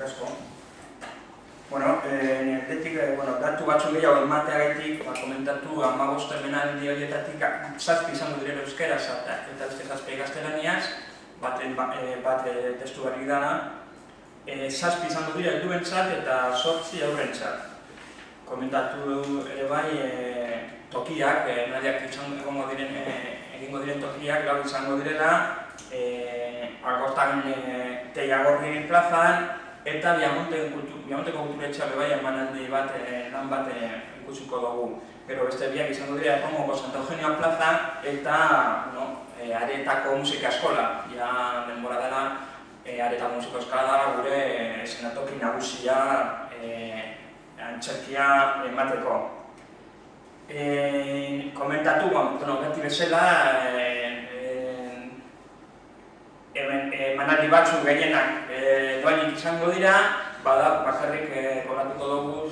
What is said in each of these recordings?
asko. Bueno, datu batzuk gehiago emateagaitik, komentatu 15 emanaldi horietatik 7 izango direla euskeraz eta beste 7 gaztelaniaz, bat testu berri dana. 7 izango dira helduentzat eta 8 haurrentzat. Komentatu ere bai tokiak, emanaldiak egingo diren tokiak, lau izango direla, Algortan Teiagorri plazan, eta Biamonteko kulturetxea bai emanaldi bat, lan bat ikusiko dugu. Gero beste biak izango dira Erromoko Santa Eugenia plaza eta Aretako musika eskola. Ja denbora dela, Aretako musika eskola da gure eszenatoki nagusia antzerkia emateko. Komentatu, beti bezala, emanaldi batzuk gehienak doainik izango dira, bakarrik kobratuko dugu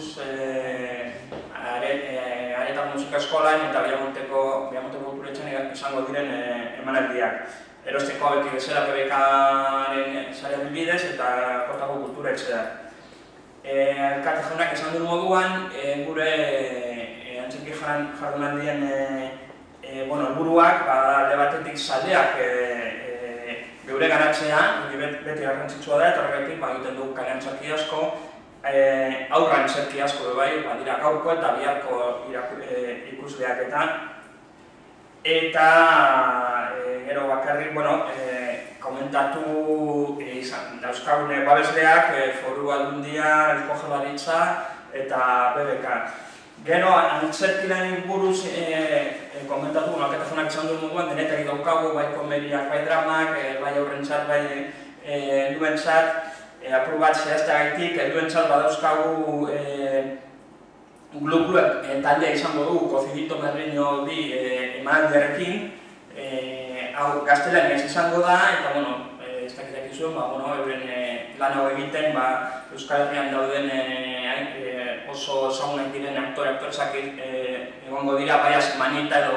Aretako musika eskolan eta Biamonteko kulturetxean izango diren emanaldiak. Erosteko beti bezala BBK-aren sarearen bidez eta Kortako kulturetxea. Elkarte jaunak esan duen moduan, gure antzerki jardunaldien helburuak alde batetik zaldeak geure garatzea, beti garrantzitsua da, eta horregatik egiten dugu kale antzerki asko, aurra antzerki asko bai, dira gaurko eta biharko ikusleak eta gero bakarrik, komentatu dauzkagune babesleak, Foru Aldundia, Eusko Jaurlaritza eta BBK. Gero, antzerkilanik buruz komentatu, alkatazunak izan duen moduan, denetak daukagu, bai komediak, bai dramak, bai aurrentzat, bai helduentzat, apur bat zehazteagaitik, helduentzat badauzkagu globuak taldea izango dugu, Cocidito Merriño bi emanaldiarekin, hau gaztelaniaz izango da, eta ez dakitak izuen, euren lan hau egiten, Euskal Herrian dauden oso ezagunak diren aktore-aktoresak egongo dira, bai asemanita edo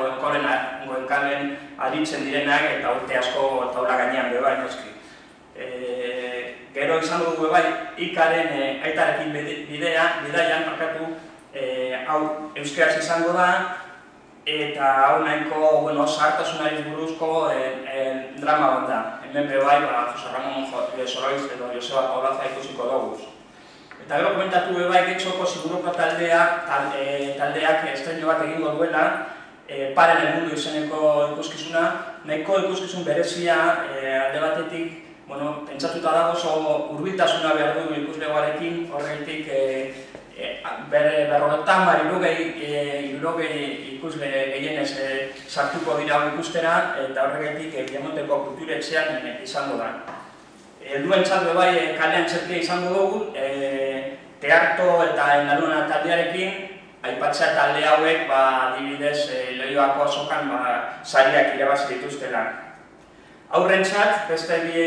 goenkalen aritzen direnak eta urte asko taula gainean bebai, noski. Gero izango dugu bai, ikaren aitarekin bidaian markatu, hau euskeraz izango da, eta hau nahiko zahartasunari buruzko drama bat da. Hemen bebai, Jose Ramon Soroiz edo Joseba Paulaza ikusiko dugu. Eta gero komentatu bebai Getxoko Siguroko taldeak estreno bat egingo duela, Paren el Mundo izeneko ikuskizuna, nahiko ikuskizun berezia alde batetik, pentsatuta dago oso hurbiltasuna behar du ikuslegoarekin, horregatik berrogetan hirurogei ikusle gehienez sartuko dira ikustera, eta horregatik Biamonteko kulturetxean izango da. Helduentzat bebai kale antzerkia izango dugu, Tearto eta Endaluna taldearekin, aipatzea talde hauek adibidez Leioako azokan sariak irabazi dituztela. Aurrentzat, beste bi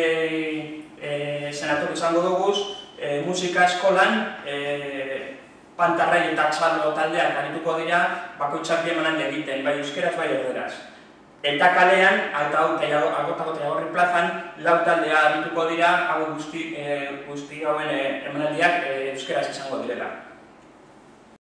senatok izango dugu, musika eskolan, Pantarrei eta Txalo taldeak arituko dira, bakoitzak bi emanaldi egiten, bai euskeraz, bai erderaz. Eta kalean, Algortako Teiagorri plazan, lau taldea arituko dira, hau guzti hauen emanaldiak euskeraz izango direla.